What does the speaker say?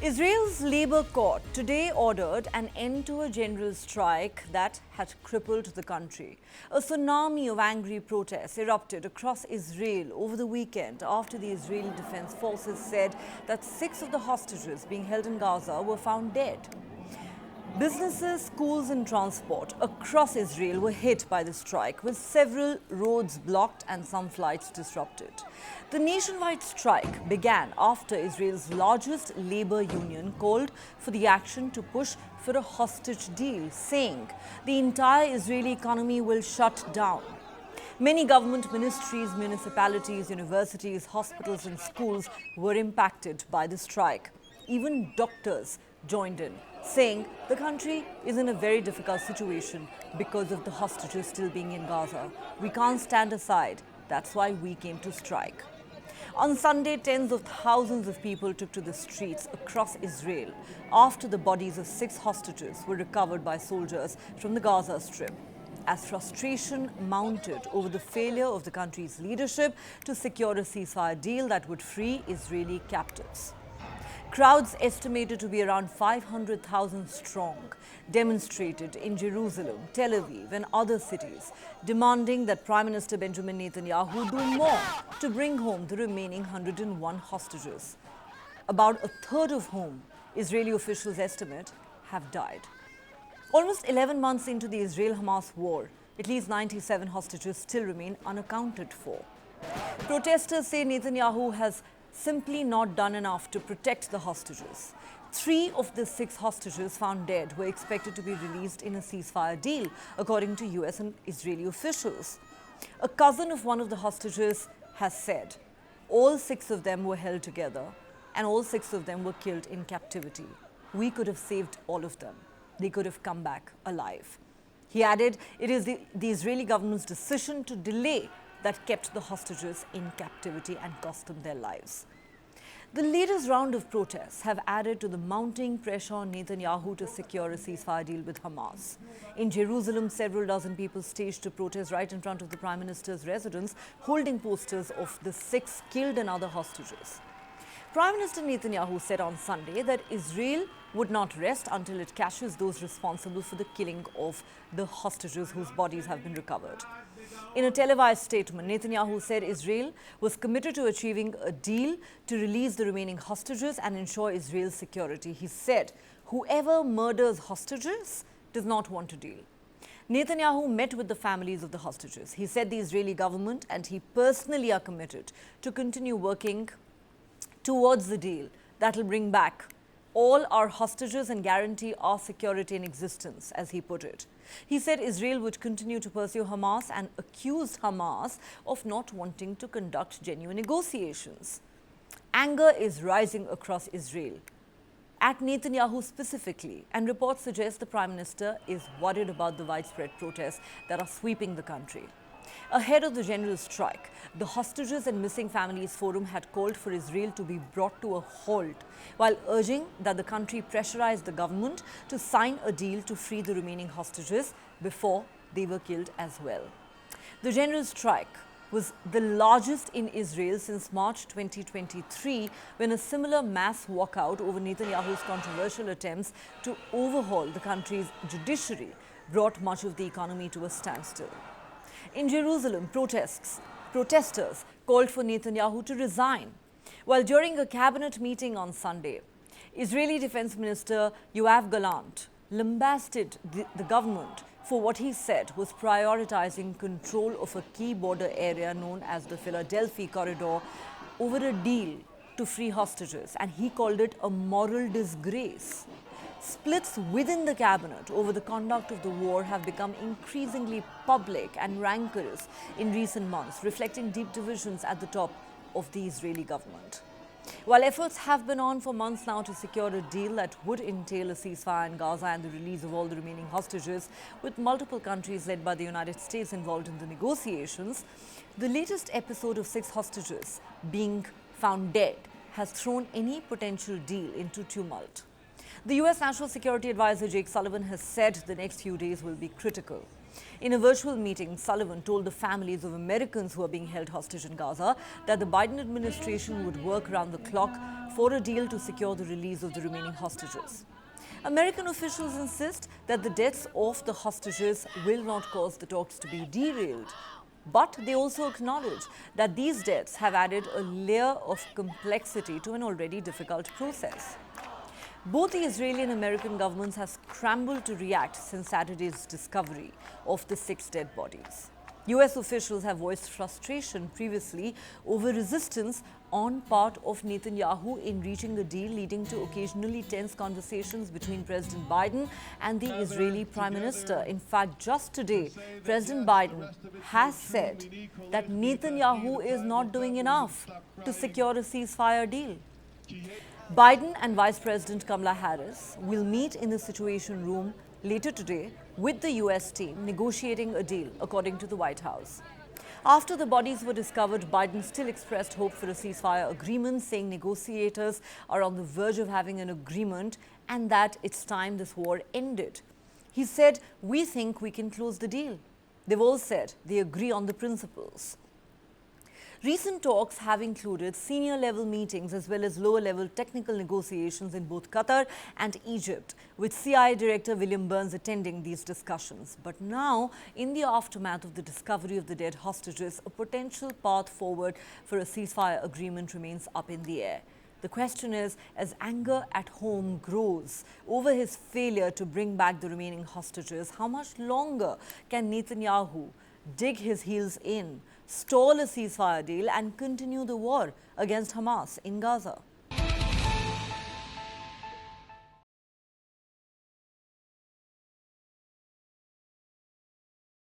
Israel's labor court today ordered an end to a general strike that had crippled the country. A tsunami of angry protests erupted across Israel over the weekend after the Israeli Defense Forces said that 6 of the hostages being held in Gaza were found dead. Businesses, schools and transport across Israel were hit by the strike, with several roads blocked and some flights disrupted. The nationwide strike began after Israel's largest labor union called for the action to push for a hostage deal, saying the entire Israeli economy will shut down. Many government ministries, municipalities, universities, hospitals and schools were impacted by the strike. Even doctors joined in, saying the country is in a very difficult situation because of the hostages still being in Gaza. We can't stand aside. That's why we came to strike. On Sunday, tens of thousands of people took to the streets across Israel after the bodies of 6 hostages were recovered by soldiers from the Gaza Strip, as frustration mounted over the failure of the country's leadership to secure a ceasefire deal that would free Israeli captives. Crowds estimated to be around 500,000 strong demonstrated in Jerusalem, Tel Aviv and other cities, demanding that Prime Minister Benjamin Netanyahu do more to bring home the remaining 101 hostages, about a third of whom, Israeli officials estimate, have died. Almost 11 months into the Israel-Hamas war, at least 97 hostages still remain unaccounted for. Protesters say Netanyahu has simply not done enough to protect the hostages. 3 of the 6 hostages found dead were expected to be released in a ceasefire deal, according to US and Israeli officials. A cousin of one of the hostages has said all 6 of them were held together and all 6 of them were killed in captivity. We could have saved all of them. They could have come back alive. He added it is the Israeli government's decision to delay that kept the hostages in captivity and cost them their lives. The latest round of protests have added to the mounting pressure on Netanyahu to secure a ceasefire deal with Hamas. In Jerusalem, several dozen people staged a protest right in front of the Prime Minister's residence, holding posters of the 6 killed and other hostages. Prime Minister Netanyahu said on Sunday that Israel would not rest until it catches those responsible for the killing of the hostages whose bodies have been recovered. In a televised statement, Netanyahu said Israel was committed to achieving a deal to release the remaining hostages and ensure Israel's security. He said, whoever murders hostages does not want a deal. Netanyahu met with the families of the hostages. He said the Israeli government and he personally are committed to continue working towards the deal that will bring back all our hostages and guarantee our security and existence, as he put it. He said Israel would continue to pursue Hamas and accused Hamas of not wanting to conduct genuine negotiations. Anger is rising across Israel, at Netanyahu specifically, and reports suggest the Prime Minister is worried about the widespread protests that are sweeping the country. Ahead of the general strike, the Hostages and Missing Families Forum had called for Israel to be brought to a halt, while urging that the country pressurize the government to sign a deal to free the remaining hostages before they were killed as well. The general strike was the largest in Israel since March 2023, when a similar mass walkout over Netanyahu's controversial attempts to overhaul the country's judiciary brought much of the economy to a standstill. In Jerusalem, protesters called for Netanyahu to resign. While during a cabinet meeting on Sunday, Israeli Defense Minister Yoav Gallant lambasted the government for what he said was prioritizing control of a key border area known as the Philadelphia Corridor over a deal to free hostages, and he called it a moral disgrace. Splits within the cabinet over the conduct of the war have become increasingly public and rancorous in recent months, reflecting deep divisions at the top of the Israeli government. While efforts have been on for months now to secure a deal that would entail a ceasefire in Gaza and the release of all the remaining hostages, with multiple countries led by the United States involved in the negotiations, the latest episode of 6 hostages being found dead has thrown any potential deal into tumult. The US National Security Advisor Jake Sullivan has said the next few days will be critical. In a virtual meeting, Sullivan told the families of Americans who are being held hostage in Gaza that the Biden administration would work around the clock for a deal to secure the release of the remaining hostages. American officials insist that the deaths of the hostages will not cause the talks to be derailed. But they also acknowledge that these deaths have added a layer of complexity to an already difficult process. Both the Israeli and American governments have scrambled to react since Saturday's discovery of the 6 dead bodies. US officials have voiced frustration previously over resistance on part of Netanyahu in reaching a deal, leading to occasionally tense conversations between President Biden and the Israeli Prime Minister. In fact, just today, President Biden has said that Netanyahu is not doing enough to secure a ceasefire deal. Biden and Vice President Kamala Harris will meet in the Situation Room later today with the US team negotiating a deal, according to the White House. After the bodies were discovered, Biden still expressed hope for a ceasefire agreement, saying negotiators are on the verge of having an agreement and that it's time this war ended. He said, "We think we can close the deal." They've all said they agree on the principles. Recent talks have included senior-level meetings as well as lower-level technical negotiations in both Qatar and Egypt, with CIA Director William Burns attending these discussions. But now, in the aftermath of the discovery of the dead hostages, a potential path forward for a ceasefire agreement remains up in the air. The question is, as anger at home grows over his failure to bring back the remaining hostages, how much longer can Netanyahu dig his heels in, stall a ceasefire deal and continue the war against Hamas in Gaza?